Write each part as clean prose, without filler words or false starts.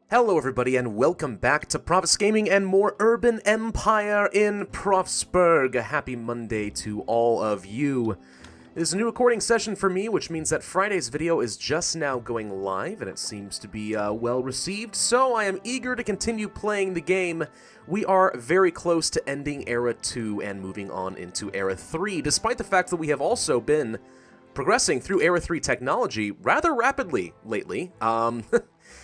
Hello everybody and welcome back to Pravus Gaming and more Urban Empire in Pravsburg. A happy Monday to all of you. This is a new recording session for me, which means that Friday's video is just now going live and it seems to be well received, so I am eager to continue playing the game. We are very close to ending Era 2 and moving on into Era 3, despite the fact that we have also been progressing through Era 3 technology rather rapidly lately.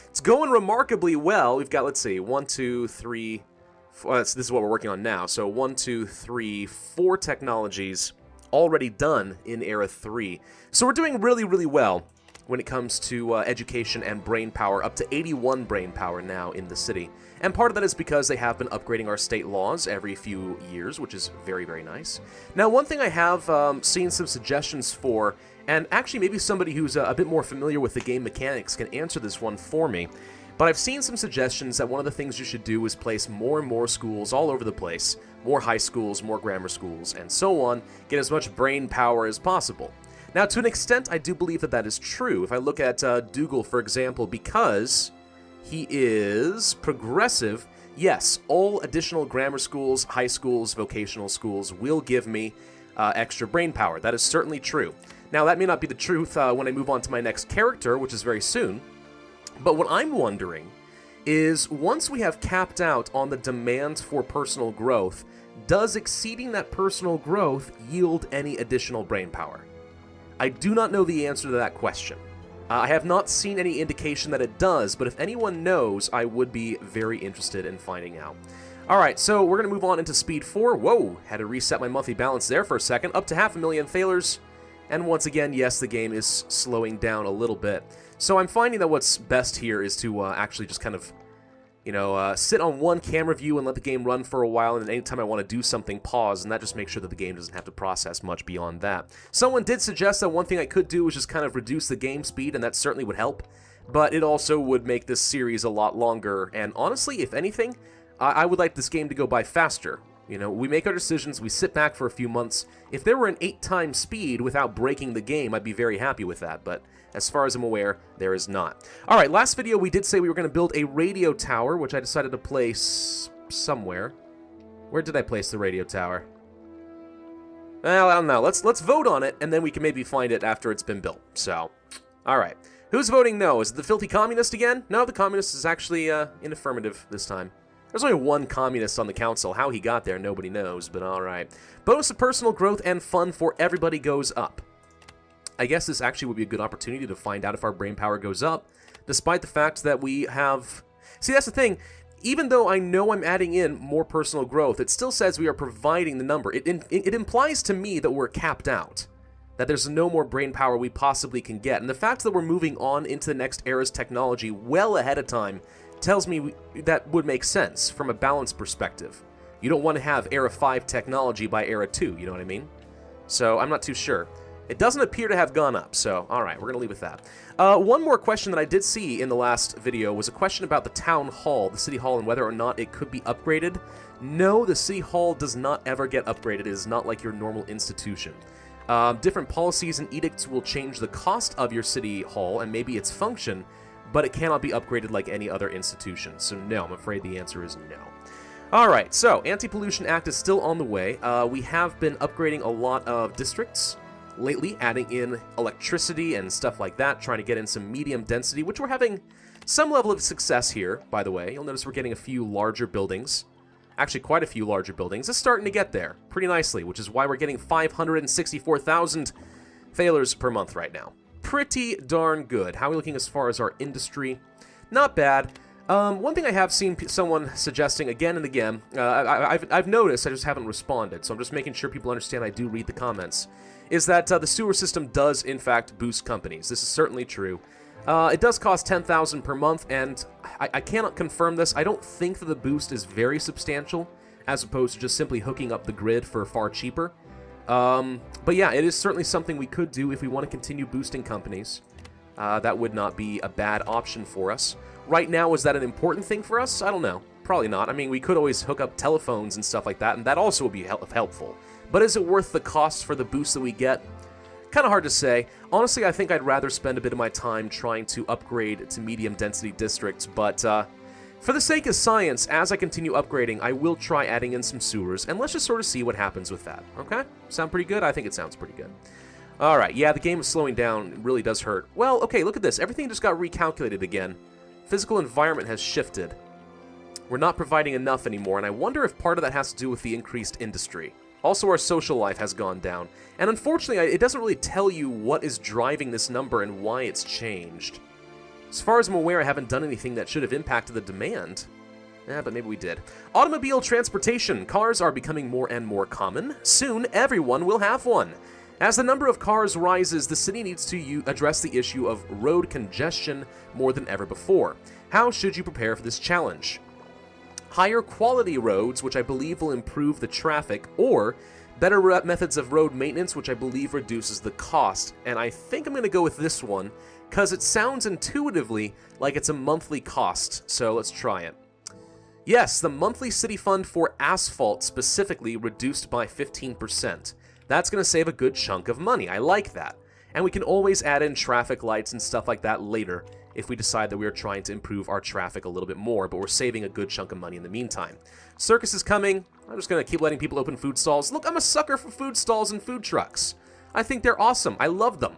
It's going remarkably well. We've got, let's see, 1, 2, 3, 4, this is what we're working on now. So 1, 2, 3, 4 technologies already done in Era 3. So we're doing really, really well when it comes to education and brain power, up to 81 brain power now in the city. And part of that is because they have been upgrading our state laws every few years, which is very, very nice. Now, one thing I have seen some suggestions for, and actually maybe somebody who's a bit more familiar with the game mechanics can answer this one for me, but I've seen some suggestions that one of the things you should do is place more and more schools all over the place, more high schools, more grammar schools, and so on, get as much brain power as possible. Now, to an extent, I do believe that that is true. If I look at Dougal, for example, because he is progressive, yes, all additional grammar schools, high schools, vocational schools will give me extra brain power. That is certainly true. Now, that may not be the truth when I move on to my next character, which is very soon, but what I'm wondering is, once we have capped out on the demand for personal growth, does exceeding that personal growth yield any additional brain power? I do not know the answer to that question. I have not seen any indication that it does, but if anyone knows, I would be very interested in finding out. Alright, so we're going to move on into Speed 4. Whoa, had to reset my monthly balance there for a second. Up to 500,000 thalers. And once again, yes, the game is slowing down a little bit. So I'm finding that what's best here is to actually just kind of, sit on one camera view and let the game run for a while, and then anytime I want to do something, pause, and that just makes sure that the game doesn't have to process much beyond that. Someone did suggest that one thing I could do was just kind of reduce the game speed, and that certainly would help, but it also would make this series a lot longer, and honestly, if anything, I would like this game to go by faster. We make our decisions, we sit back for a few months. If there were an 8-time speed without breaking the game, I'd be very happy with that, but as far as I'm aware, there is not. Alright, last video we did say we were going to build a radio tower, which I decided to place somewhere. Where did I place the radio tower? Well, I don't know. Let's vote on it, and then we can maybe find it after it's been built. So, alright. Who's voting no? Is it the filthy communist again? No, the communist is actually in affirmative this time. There's only one communist on the council. How he got there, nobody knows, but alright. Bonus of personal growth and fun for everybody goes up. I guess this actually would be a good opportunity to find out if our brain power goes up, despite the fact that we have... See, that's the thing. Even though I know I'm adding in more personal growth, it still says we are providing the number. It implies to me that we're capped out, that there's no more brain power we possibly can get. And the fact that we're moving on into the next era's technology well ahead of time tells me that would make sense from a balance perspective. You don't want to have Era 5 technology by Era 2, you know what I mean? So I'm not too sure. It doesn't appear to have gone up, so alright, we're going to leave with that. One more question that I did see in the last video was a question about the town hall, the city hall, and whether or not it could be upgraded. No, the city hall does not ever get upgraded. It is not like your normal institution. Different policies and edicts will change the cost of your city hall and maybe its function, but it cannot be upgraded like any other institution. So no, I'm afraid the answer is no. Alright, so Anti-Pollution Act is still on the way. We have been upgrading a lot of districts lately, adding in electricity and stuff like that, trying to get in some medium density, which we're having some level of success here, by the way. You'll notice we're getting a few larger buildings. Actually, quite a few larger buildings. It's starting to get there pretty nicely, which is why we're getting 564,000 thalers per month right now. Pretty darn good. How are we looking as far as our industry? Not bad. One thing I have seen someone suggesting again and again, I've noticed, I just haven't responded, so I'm just making sure people understand I do read the comments, is that the sewer system does, in fact, boost companies. This is certainly true. It does cost 10,000 per month, and I cannot confirm this. I don't think that the boost is very substantial, as opposed to just simply hooking up the grid for far cheaper. But yeah, it is certainly something we could do if we want to continue boosting companies. That would not be a bad option for us. Right now, is that an important thing for us? I don't know. Probably not. I mean, we could always hook up telephones and stuff like that, and that also would be helpful. But is it worth the cost for the boost that we get? Kind of hard to say. Honestly, I think I'd rather spend a bit of my time trying to upgrade to medium density districts, but for the sake of science, as I continue upgrading, I will try adding in some sewers, and let's just sort of see what happens with that, okay? Sound pretty good? I think it sounds pretty good. Alright, yeah, the game is slowing down. It really does hurt. Well, okay, look at this. Everything just got recalculated again. Physical environment has shifted. We're not providing enough anymore, and I wonder if part of that has to do with the increased industry. Also, our social life has gone down. And unfortunately, it doesn't really tell you what is driving this number and why it's changed. As far as I'm aware, I haven't done anything that should have impacted the demand. Yeah, but maybe we did. Automobile transportation. Cars are becoming more and more common. Soon, everyone will have one. As the number of cars rises, the city needs to address the issue of road congestion more than ever before. How should you prepare for this challenge? Higher quality roads, which I believe will improve the traffic, or better methods of road maintenance, which I believe reduces the cost. And I think I'm going to go with this one, because it sounds intuitively like it's a monthly cost, so let's try it. Yes, the monthly city fund for asphalt specifically reduced by 15%. That's going to save a good chunk of money. I like that. And we can always add in traffic lights and stuff like that later if we decide that we are trying to improve our traffic a little bit more, but we're saving a good chunk of money in the meantime. Circus is coming. I'm just going to keep letting people open food stalls. Look, I'm a sucker for food stalls and food trucks. I think they're awesome. I love them.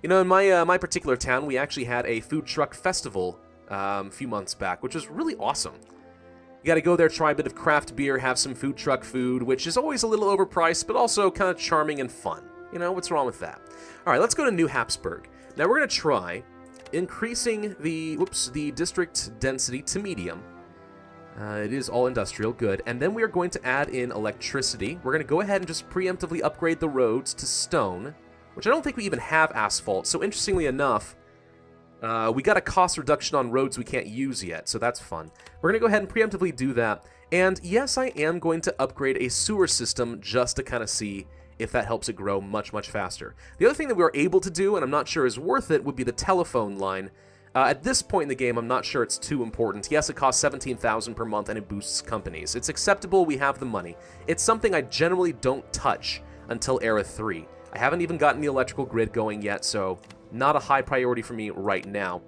You know, in my particular town, we actually had a food truck festival a few months back, which was really awesome. You gotta go there, try a bit of craft beer, have some food truck food, which is always a little overpriced, but also kind of charming and fun. You know, what's wrong with that? Alright, let's go to New Habsburg. Now we're gonna try increasing the district density to medium. It is all industrial, good. And then we are going to add in electricity. We're gonna go ahead and just preemptively upgrade the roads to stone, which I don't think we even have asphalt, so interestingly enough, we got a cost reduction on roads we can't use yet, so that's fun. We're going to go ahead and preemptively do that. And yes, I am going to upgrade a sewer system just to kind of see if that helps it grow much, much faster. The other thing that we were able to do, and I'm not sure is worth it, would be the telephone line. At this point in the game, I'm not sure it's too important. Yes, it costs $17,000 per month and it boosts companies. It's acceptable, we have the money. It's something I generally don't touch until Era 3. I haven't even gotten the electrical grid going yet, so not a high priority for me right now.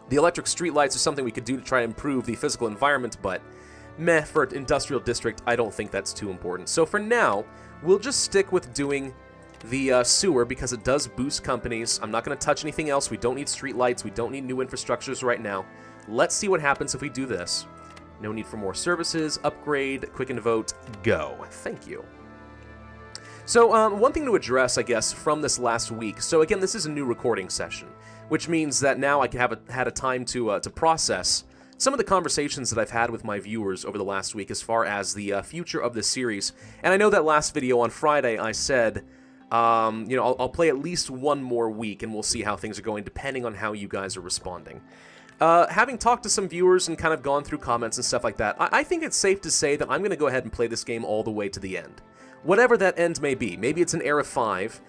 The electric streetlights are something we could do to try to improve the physical environment, but meh, for an industrial district, I don't think that's too important. So for now, we'll just stick with doing the sewer because it does boost companies. I'm not going to touch anything else. We don't need streetlights. We don't need new infrastructures right now. Let's see what happens if we do this. No need for more services. Upgrade, quicken vote, go. Thank you. So, one thing to address, I guess, from this last week. So again, this is a new recording session, which means that now I can have had a time to process some of the conversations that I've had with my viewers over the last week as far as the future of this series. And I know that last video on Friday I said, you know, I'll play at least one more week and we'll see how things are going depending on how you guys are responding. Having talked to some viewers and kind of gone through comments and stuff like that, I think it's safe to say that I'm going to go ahead and play this game all the way to the end. Whatever that end may be. Maybe it's an Era 5,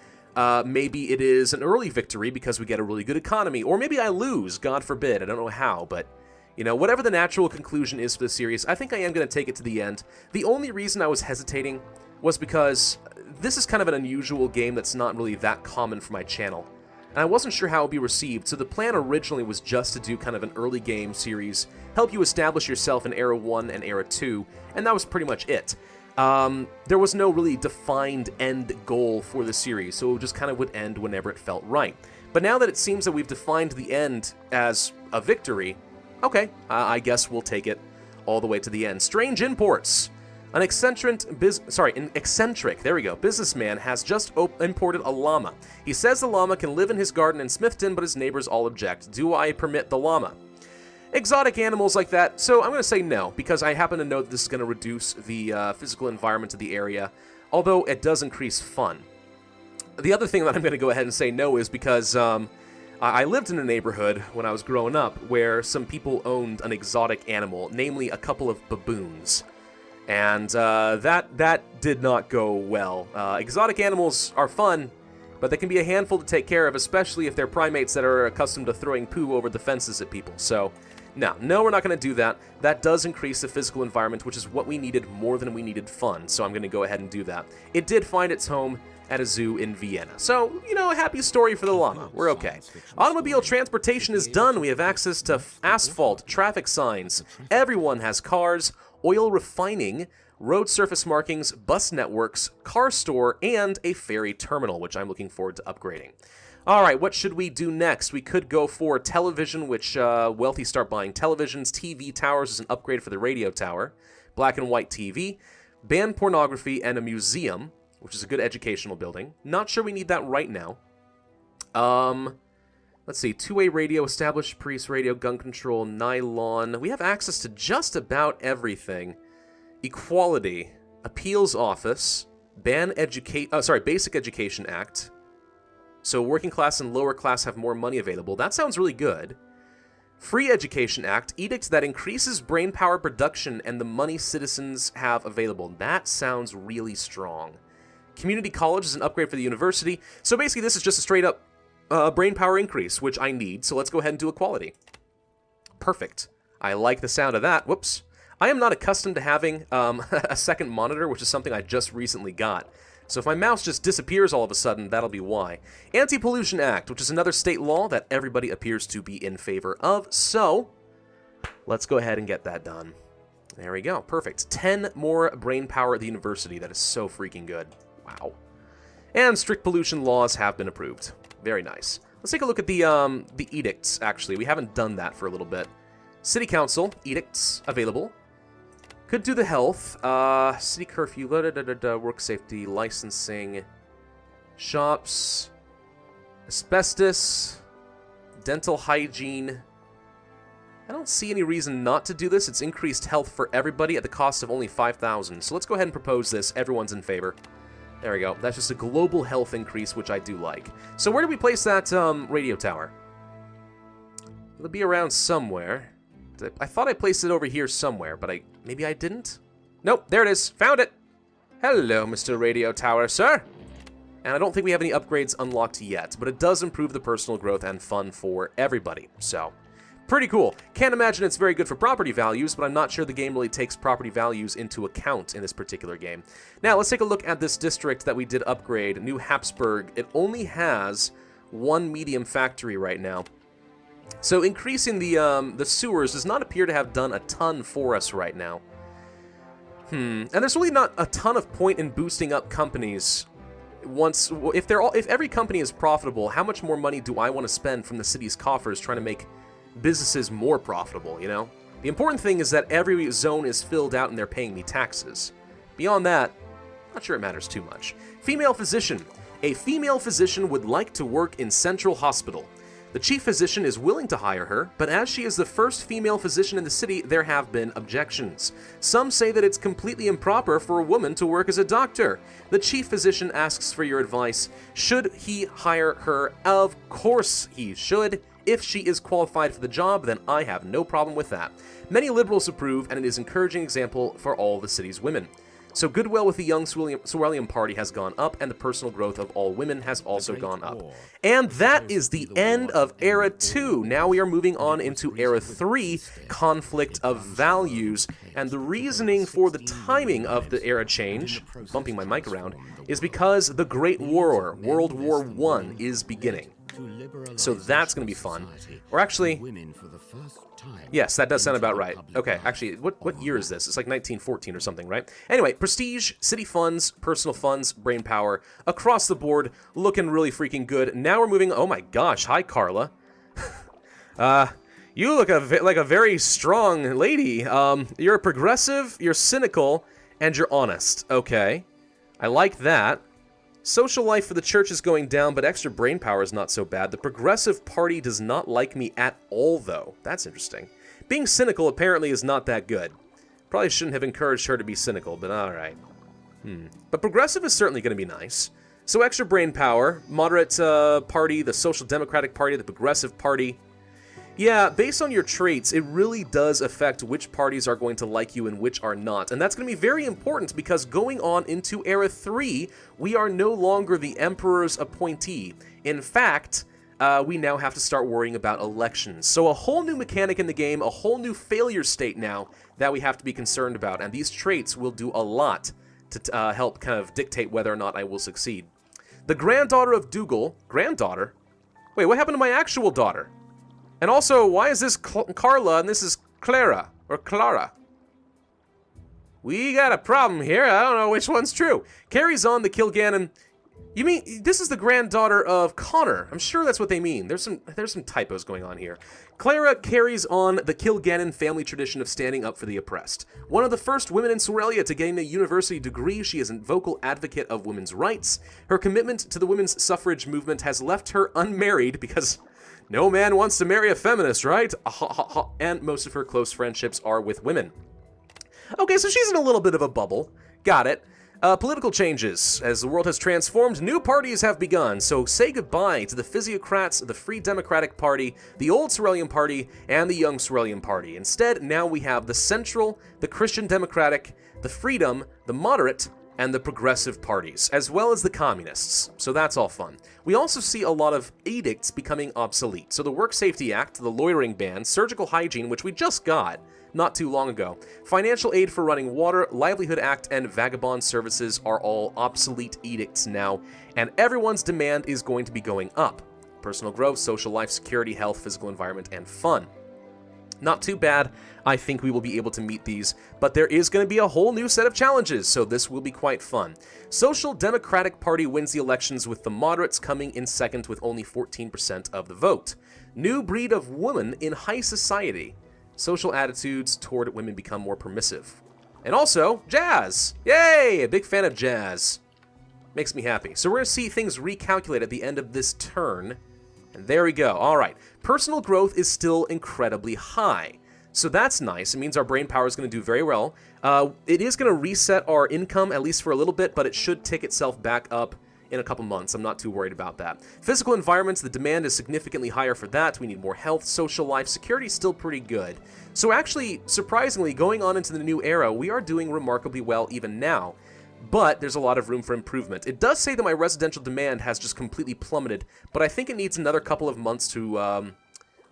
maybe it is an early victory because we get a really good economy, or maybe I lose, God forbid, I don't know how, but, you know, whatever the natural conclusion is for the series, I think I am going to take it to the end. The only reason I was hesitating was because this is kind of an unusual game that's not really that common for my channel, and I wasn't sure how it would be received, so the plan originally was just to do kind of an early game series, help you establish yourself in Era 1 and Era 2, and that was pretty much it. There was no really defined end goal for the series, so it just kind of would end whenever it felt right. But now that it seems that we've defined the end as a victory, okay, I guess we'll take it all the way to the end. Strange imports. An eccentric businessman has just imported a llama. He says the llama can live in his garden in Smithton, but his neighbors all object. Do I permit the llama? Exotic animals like that, so I'm going to say no, because I happen to know that this is going to reduce the physical environment of the area, although it does increase fun. The other thing that I'm going to go ahead and say no is because I lived in a neighborhood when I was growing up where some people owned an exotic animal, namely a couple of baboons. And that did not go well. Exotic animals are fun, but they can be a handful to take care of, especially if they're primates that are accustomed to throwing poo over the fences at people. So, no, we're not going to do that. That does increase the physical environment, which is what we needed more than we needed fun, so I'm going to go ahead and do that. It did find its home at a zoo in Vienna. So, you know, a happy story for the llama. We're okay. Automobile transportation is done. We have access to asphalt, traffic signs. Everyone has cars, oil refining, road surface markings, bus networks, car store, and a ferry terminal, which I'm looking forward to upgrading. All right, what should we do next? We could go for television, which wealthy start buying televisions. TV towers is an upgrade for the radio tower. Black and white TV. Ban pornography and a museum, which is a good educational building. Not sure we need that right now. Let's see. Two-way radio, established priest radio, gun control, nylon. We have access to just about everything. Equality. Appeals office. Basic Education Act. So working class and lower class have more money available. That sounds really good. Free Education Act, edict that increases brainpower production and the money citizens have available. That sounds really strong. Community college is an upgrade for the university. So basically this is just a straight up brainpower increase, which I need. So let's go ahead and do equality. Perfect. I like the sound of that. Whoops. I am not accustomed to having a second monitor, which is something I just recently got. So if my mouse just disappears all of a sudden, that'll be why. Anti-Pollution Act, which is another state law that everybody appears to be in favor of. So let's go ahead and get that done. There we go. Perfect. 10 more brain power at the university. That is so freaking good. Wow. And strict pollution laws have been approved. Very nice. Let's take a look at the edicts, actually. We haven't done that for a little bit. City Council, edicts available. Could do the health, city curfew, work safety, licensing, shops, asbestos, dental hygiene. I don't see any reason not to do this. It's increased health for everybody at the cost of only 5,000. So let's go ahead and propose this. Everyone's in favor. There we go. That's just a global health increase, which I do like. So where do we place that radio tower? It'll be around somewhere. I thought I placed it over here somewhere, but maybe I didn't? Nope, there it is. Found it. Hello, Mr. Radio Tower, sir. And I don't think we have any upgrades unlocked yet, but it does improve the personal growth and fun for everybody. So, pretty cool. Can't imagine it's very good for property values, but I'm not sure the game really takes property values into account in this particular game. Now, let's take a look at this district that we did upgrade, New Habsburg. It only has one medium factory right now. So increasing the sewers does not appear to have done a ton for us right now. And there's really not a ton of point in boosting up companies. If every company is profitable, how much more money do I want to spend from the city's coffers trying to make businesses more profitable, you know? The important thing is that every zone is filled out and they're paying me taxes. Beyond that, not sure it matters too much. Female physician. A female physician would like to work in Central Hospital. The chief physician is willing to hire her, but as she is the first female physician in the city, there have been objections. Some say that it's completely improper for a woman to work as a doctor. The chief physician asks for your advice. Should he hire her? Of course he should. If she is qualified for the job, then I have no problem with that. Many liberals approve, and it is an encouraging example for all the city's women. So goodwill with the young Swirlium party has gone up, and the personal growth of all women has also gone up. And that is the end of Era 2. Now we are moving on into Era 3, Conflict of Values. And the reasoning for the timing of the era change, bumping my mic around, is because the Great War, World War I, is beginning. So that's going to be fun. Or actually, yes, that does sound about right. Okay, actually, what year is this? It's like 1914 or something, right? Anyway, prestige, city funds, personal funds, brain power, across the board, looking really freaking good. Now we're moving, oh my gosh, hi Carla. You look like a very strong lady. You're progressive, you're cynical, and you're honest. Okay, I like that. Social life for the church is going down, but extra brain power is not so bad. The Progressive Party does not like me at all, though. That's interesting. Being cynical apparently is not that good. Probably shouldn't have encouraged her to be cynical, but alright. But Progressive is certainly going to be nice. So extra brain power, moderate party, the Social Democratic Party, the Progressive Party. Yeah, based on your traits, it really does affect which parties are going to like you and which are not. And that's going to be very important because going on into Era 3, we are no longer the Emperor's appointee. In fact, we now have to start worrying about elections. So a whole new mechanic in the game, a whole new failure state now that we have to be concerned about. And these traits will do a lot to help kind of dictate whether or not I will succeed. The granddaughter of Dougal. Granddaughter? Wait, what happened to my actual daughter? And also, why is this Carla and this is Clara? Or Clara? We got a problem here. I don't know which one's true. Carries on the Kilgannon. You mean, this is the granddaughter of Connor. I'm sure that's what they mean. There's some typos going on here. Clara carries on the Kilgannon family tradition of standing up for the oppressed. One of the first women in Sorelia to gain a university degree, she is a vocal advocate of women's rights. Her commitment to the women's suffrage movement has left her unmarried because no man wants to marry a feminist, right? And most of her close friendships are with women. Okay, so she's in a little bit of a bubble. Got it. Political changes. As the world has transformed, new parties have begun, so say goodbye to the Physiocrats, the Free Democratic Party, the Old Sorelian Party, and the Young Sorelian Party. Instead, now we have the Central, the Christian Democratic, the Freedom, the Moderate, and the Progressive parties, as well as the Communists. So that's all fun. We also see a lot of edicts becoming obsolete. So the Work Safety Act, the loitering ban, surgical hygiene, which we just got not too long ago, financial aid for running water, Livelihood Act, and vagabond services are all obsolete edicts now, and everyone's demand is going to be going up. Personal growth, social life, security, health, physical environment, and fun. Not too bad. I think we will be able to meet these, but there is going to be a whole new set of challenges, so this will be quite fun. Social Democratic Party wins the elections with the moderates coming in second with only 14% of the vote. New breed of woman in high society. Social attitudes toward women become more permissive. And also, jazz! Yay! A big fan of jazz. Makes me happy. So we're going to see things recalculate at the end of this turn. And there we go. All right. Personal growth is still incredibly high. So that's nice. It means our brain power is going to do very well. It is going to reset our income, at least for a little bit, but it should tick itself back up in a couple months. I'm not too worried about that. Physical environments, the demand is significantly higher for that. We need more health, social life, security is still pretty good. So actually, surprisingly, going on into the new era, we are doing remarkably well even now. But there's a lot of room for improvement. It does say that my residential demand has just completely plummeted, but I think it needs another couple of months to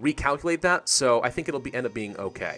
recalculate that, so I think it'll end up being okay.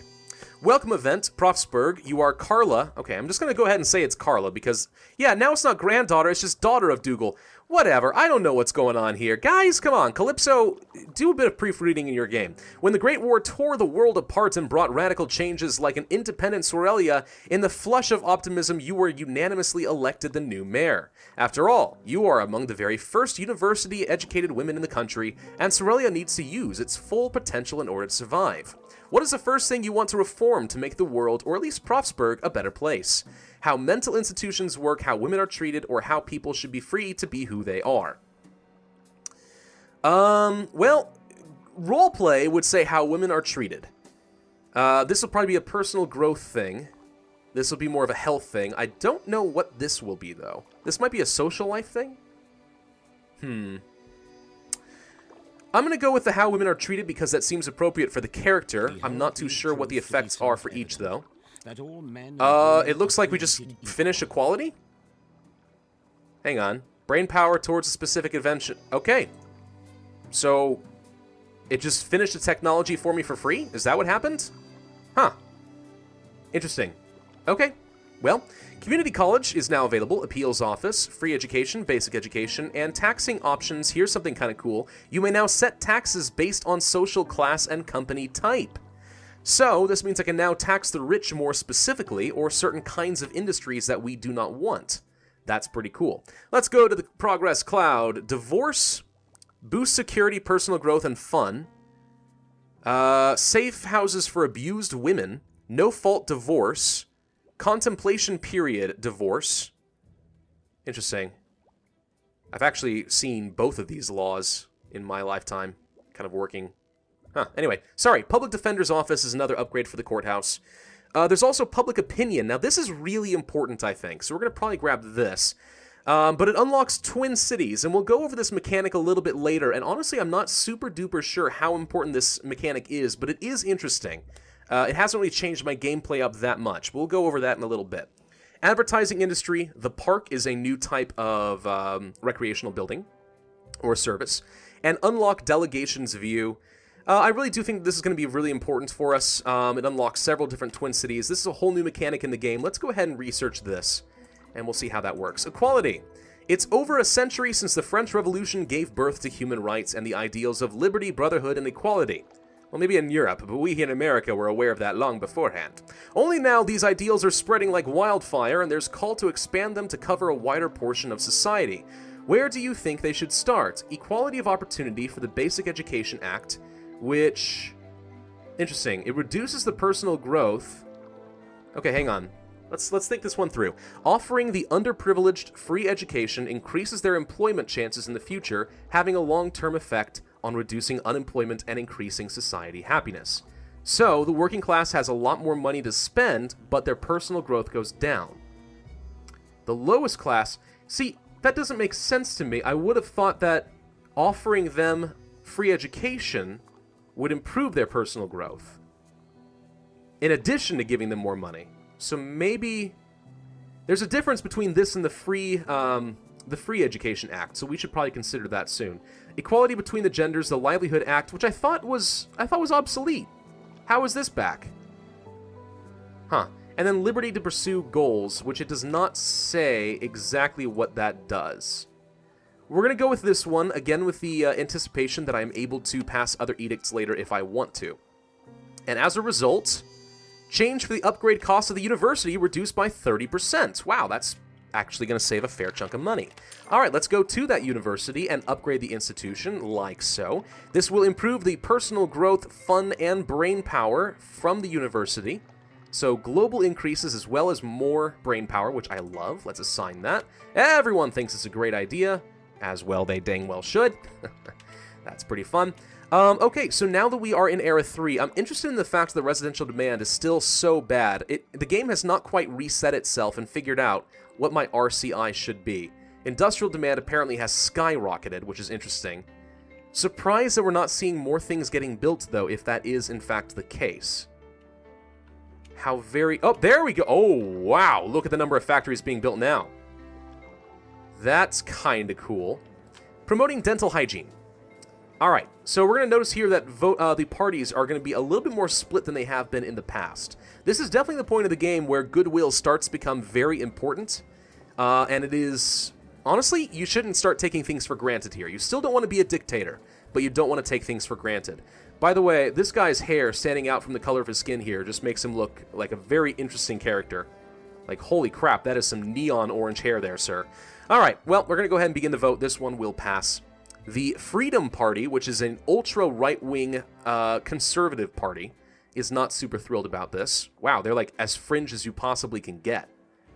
Welcome event, Pravsburg. You are Carla. Okay, I'm just going to go ahead and say it's Carla because, yeah, now it's not granddaughter, it's just daughter of Dougal. Whatever, I don't know what's going on here. Guys, come on, Calypso, do a bit of proofreading in your game. When the Great War tore the world apart and brought radical changes like an independent Sorelia, in the flush of optimism, you were unanimously elected the new mayor. After all, you are among the very first university-educated women in the country, and Sorelia needs to use its full potential in order to survive. What is the first thing you want to reform to make the world, or at least Pravsburg, a better place? How mental institutions work, how women are treated, or how people should be free to be who they are? Well, roleplay would say how women are treated. This will probably be a personal growth thing. This will be more of a health thing. I don't know what this will be, though. This might be a social life thing? I'm going to go with the how women are treated because that seems appropriate for the character. I'm not too sure what the effects are for each, though. It looks like we just finished equality? Hang on. Brain power towards a specific invention. Okay. So, it just finished the technology for me for free? Is that what happened? Huh. Interesting. Okay. Well, community college is now available, appeals office, free education, basic education, and taxing options. Here's something kind of cool. You may now set taxes based on social class and company type. So, this means I can now tax the rich more specifically, or certain kinds of industries that we do not want. That's pretty cool. Let's go to the progress cloud. Divorce, boost security, personal growth, and fun. Safe houses for abused women. No-fault divorce. Contemplation period divorce. Interesting. I've actually seen both of these laws in my lifetime kind of working. Anyway, sorry. Public Defender's Office is another upgrade for the courthouse. There's also public opinion. Now, this is really important, I think, so we're going to probably grab this. But it unlocks twin cities, and we'll go over this mechanic a little bit later, and honestly, I'm not super-duper sure how important this mechanic is, but it is interesting. It hasn't really changed my gameplay up that much. We'll go over that in a little bit. Advertising industry. The park is a new type of recreational building or service. And unlock delegations view. I really do think this is going to be really important for us. It unlocks several different twin cities. This is a whole new mechanic in the game. Let's go ahead and research this, and we'll see how that works. Equality. It's over a century since the French Revolution gave birth to human rights and the ideals of liberty, brotherhood, and equality. Well, maybe in Europe, but we here in America were aware of that long beforehand. Only now these ideals are spreading like wildfire, and there's call to expand them to cover a wider portion of society. Where do you think they should start? Equality of opportunity for the Basic Education Act, which... Interesting. It reduces the personal growth... Okay, hang on. Let's think this one through. Offering the underprivileged free education increases their employment chances in the future, having a long-term effect on reducing unemployment and increasing society happiness. So, the working class has a lot more money to spend, but their personal growth goes down. The lowest class... See, that doesn't make sense to me. I would have thought that offering them free education would improve their personal growth, in addition to giving them more money. So maybe there's a difference between this and the Free Education Act, so we should probably consider that soon. Equality between the genders, the Livelihood Act, which I thought was obsolete. How is this back? Huh. And then liberty to pursue goals, which it does not say exactly what that does. We're going to go with this one, again with the anticipation that I am able to pass other edicts later if I want to. And as a result, change for the upgrade cost of the university reduced by 30%. Wow, that's actually going to save a fair chunk of money. Alright, let's go to that university and upgrade the institution, like so. This will improve the personal growth, fun, and brain power from the university. So global increases as well as more brain power, which I love. Let's assign that. Everyone thinks it's a great idea. As well they dang well should. That's pretty fun. Okay, so now that we are in Era 3, I'm interested in the fact that residential demand is still so bad. The game has not quite reset itself and figured out what my RCI should be. Industrial demand apparently has skyrocketed, which is interesting. Surprised that we're not seeing more things getting built, though, if that is in fact the case. How very... Oh, there we go! Oh, wow! Look at the number of factories being built now. That's kinda cool. Promoting dental hygiene. Alright, so we're going to notice here that the parties are going to be a little bit more split than they have been in the past. This is definitely the point of the game where goodwill starts to become very important. And it is... Honestly, you shouldn't start taking things for granted here. You still don't want to be a dictator, but you don't want to take things for granted. By the way, this guy's hair standing out from the color of his skin here just makes him look like a very interesting character. Like, holy crap, that is some neon orange hair there, sir. Alright, well, we're going to go ahead and begin the vote. This one will pass. The Freedom Party, which is an ultra-right-wing conservative party, is not super thrilled about this. Wow, they're like as fringe as you possibly can get.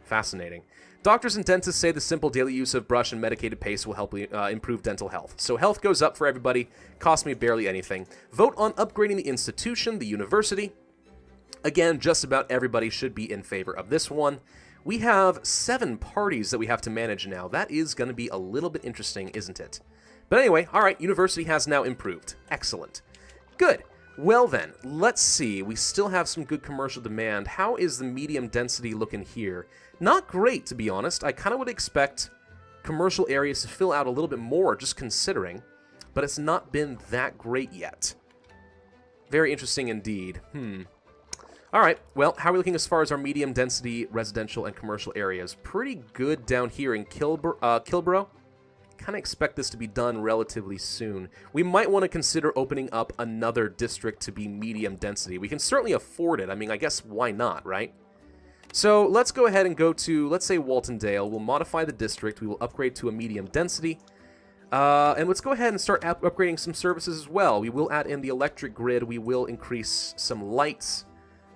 Fascinating. Doctors and dentists say the simple daily use of brush and medicated paste will help improve dental health. So health goes up for everybody, cost me barely anything. Vote on upgrading the institution, the university. Again, just about everybody should be in favor of this one. We have 7 parties that we have to manage now. That is going to be a little bit interesting, isn't it? But anyway, alright, university has now improved. Excellent. Good. Well then, let's see. We still have some good commercial demand. How is the medium density looking here? Not great, to be honest. I kind of would expect commercial areas to fill out a little bit more, just considering. But it's not been that great yet. Very interesting indeed. Alright, well, how are we looking as far as our medium density residential and commercial areas? Pretty good down here in Kilborough. Kind of expect this to be done relatively soon. We might want to consider opening up another district to be medium density. We can certainly afford it. I mean, I guess why not, right? So let's go ahead and go to, let's say, Waltondale. We'll modify the district. We will upgrade to a medium density. And let's go ahead and start upgrading some services as well. We will add in the electric grid. We will increase some lights.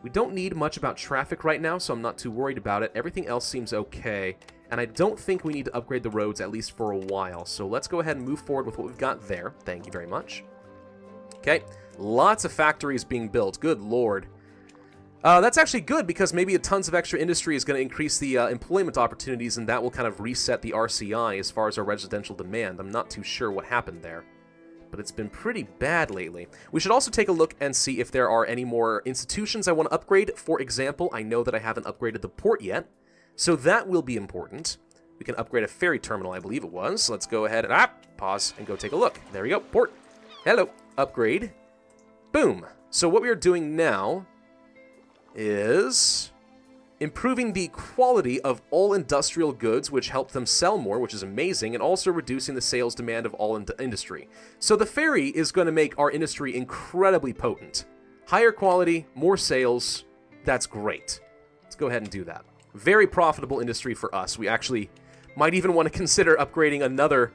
We don't need much about traffic right now, so I'm not too worried about it. Everything else seems okay. And I don't think we need to upgrade the roads, at least for a while. So let's go ahead and move forward with what we've got there. Thank you very much. Okay, lots of factories being built. Good lord. That's actually good, because maybe tons of extra industry is going to increase the employment opportunities, and that will kind of reset the RCI as far as our residential demand. I'm not too sure what happened there, but it's been pretty bad lately. We should also take a look and see if there are any more institutions I want to upgrade. For example, I know that I haven't upgraded the port yet, so that will be important. We can upgrade a ferry terminal, I believe it was. Let's go ahead and pause and go take a look. There we go. Port. Hello. Upgrade. Boom. So what we are doing now is improving the quality of all industrial goods, which help them sell more, which is amazing, and also reducing the sales demand of all industry. So the Ferry is going to make our industry incredibly potent. Higher quality, more sales, that's great. Let's go ahead and do that. Very profitable industry for us. We actually might even want to consider upgrading another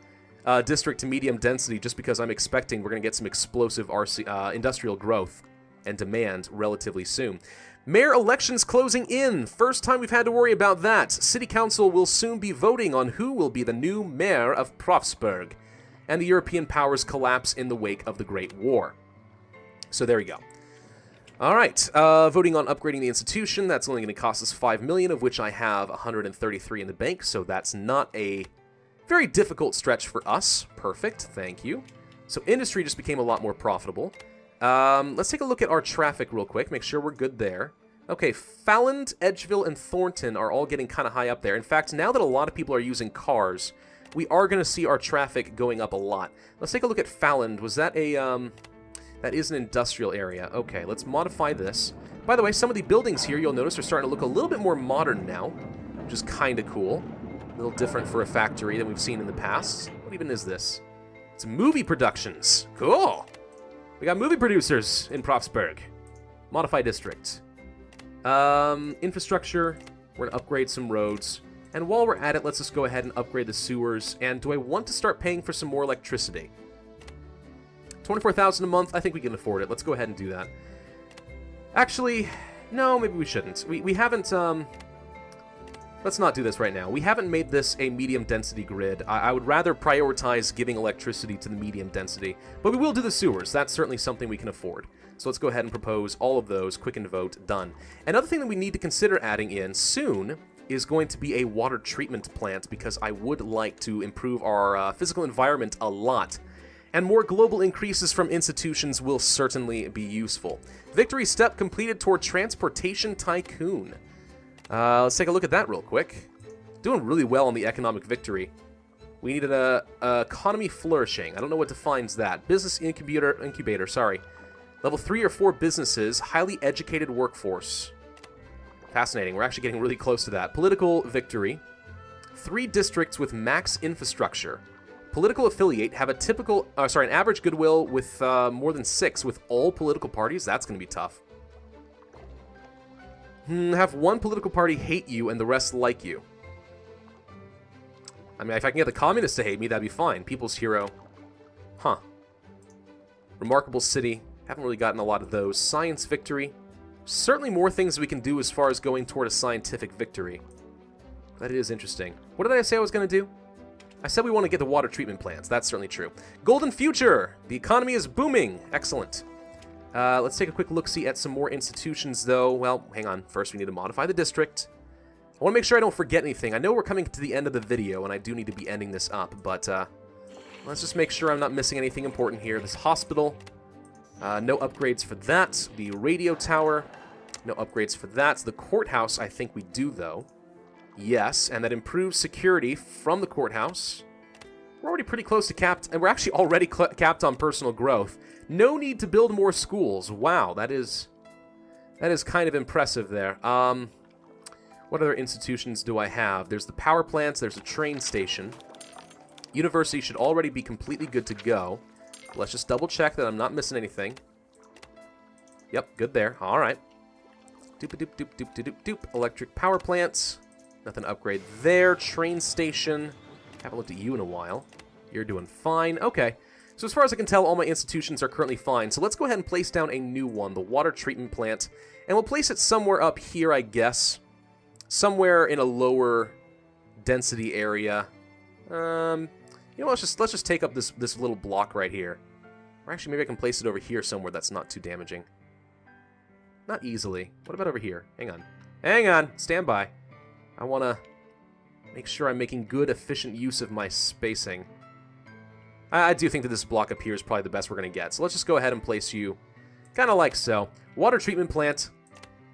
district to medium density, just because I'm expecting we're going to get some explosive industrial growth and demand relatively soon. Mayor elections closing in. First time we've had to worry about that. City Council will soon be voting on who will be the new mayor of Pravsburg. And the European powers collapse in the wake of the Great War. So there you go. Alright, voting on upgrading the institution. That's only going to cost us 5 million, of which I have 133 in the bank. So that's not a very difficult stretch for us. Perfect, thank you. So industry just became a lot more profitable. Let's take a look at our traffic real quick, make sure we're good there. Okay, Falland, Edgeville, and Thornton are all getting kind of high up there. In fact, now that a lot of people are using cars, we are going to see our traffic going up a lot. Let's take a look at Falland. Was that a, that is an industrial area. Okay, let's modify this. By the way, some of the buildings here, you'll notice, are starting to look a little bit more modern now, which is kind of cool. A little different for a factory than we've seen in the past. What even is this? It's movie productions. Cool! We got movie producers in Pravsburg. Modify district. Infrastructure. We're going to upgrade some roads. And while we're at it, let's just go ahead and upgrade the sewers. And do I want to start paying for some more electricity? 24,000 a month. I think we can afford it. Let's go ahead and do that. Actually, no, maybe we shouldn't. We haven't, let's not do this right now. We haven't made this a medium density grid. I would rather prioritize giving electricity to the medium density, but we will do the sewers. That's certainly something we can afford. So let's go ahead and propose all of those. Quicken vote, done. Another thing that we need to consider adding in soon is going to be a water treatment plant, because I would like to improve our physical environment a lot. And more global increases from institutions will certainly be useful. Victory step completed toward Transportation Tycoon. Let's take a look at that real quick. Doing really well on the economic victory. We needed a economy flourishing. I don't know what defines that. Business incubator, sorry. Level 3 or 4 businesses, highly educated workforce. Fascinating. We're actually getting really close to that. Political victory. 3 districts with max infrastructure. Political affiliate have a typical, an average goodwill with more than 6 with all political parties. That's going to be tough. Have one political party hate you and the rest like you. I mean, if I can get the communists to hate me, that'd be fine. People's hero. Huh. Remarkable city. Haven't really gotten a lot of those. Science victory. Certainly more things we can do as far as going toward a scientific victory. That is interesting. What did I say I was going to do? I said we want to get the water treatment plants. That's certainly true. Golden future. The economy is booming. Excellent. Let's take a quick look-see at some more institutions, though. Well, hang on. First, we need to modify the district. I want to make sure I don't forget anything. I know we're coming to the end of the video, and I do need to be ending this up, but let's just make sure I'm not missing anything important here. This hospital, no upgrades for that. The radio tower, no upgrades for that. The courthouse, I think we do, though. Yes, and that improves security from the courthouse. We're already pretty close to capped, and we're actually already capped on personal growth. No need to build more schools. Wow, that is kind of impressive there. What other institutions do I have? There's the power plants, there's a train station. University should already be completely good to go. Let's just double check that I'm not missing anything. Yep, good there. All right. Doop-a-doop-doop-doop-doop-doop. Electric power plants. Nothing to upgrade there. Train station. Haven't looked at you in a while. You're doing fine. Okay. So as far as I can tell, all my institutions are currently fine. So let's go ahead and place down a new one, the water treatment plant. And we'll place it somewhere up here, I guess. Somewhere in a lower density area. You know, let's just take up this little block right here. Or actually, maybe I can place it over here somewhere that's not too damaging. Not easily. What about over here? Hang on. Hang on. Stand by. I want to make sure I'm making good, efficient use of my spacing. I do think that this block up here is probably the best we're going to get. So let's just go ahead and place you kind of like so. Water treatment plant.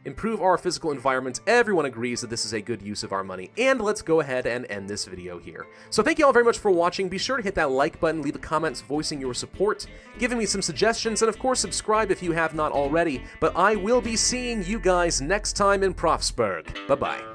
improve our physical environment. Everyone agrees that this is a good use of our money. And let's go ahead and end this video here. So thank you all very much for watching. Be sure to hit that like button, leave a comment voicing your support, giving me some suggestions, and of course subscribe if you have not already. But I will be seeing you guys next time in Pravsburg. Bye-bye.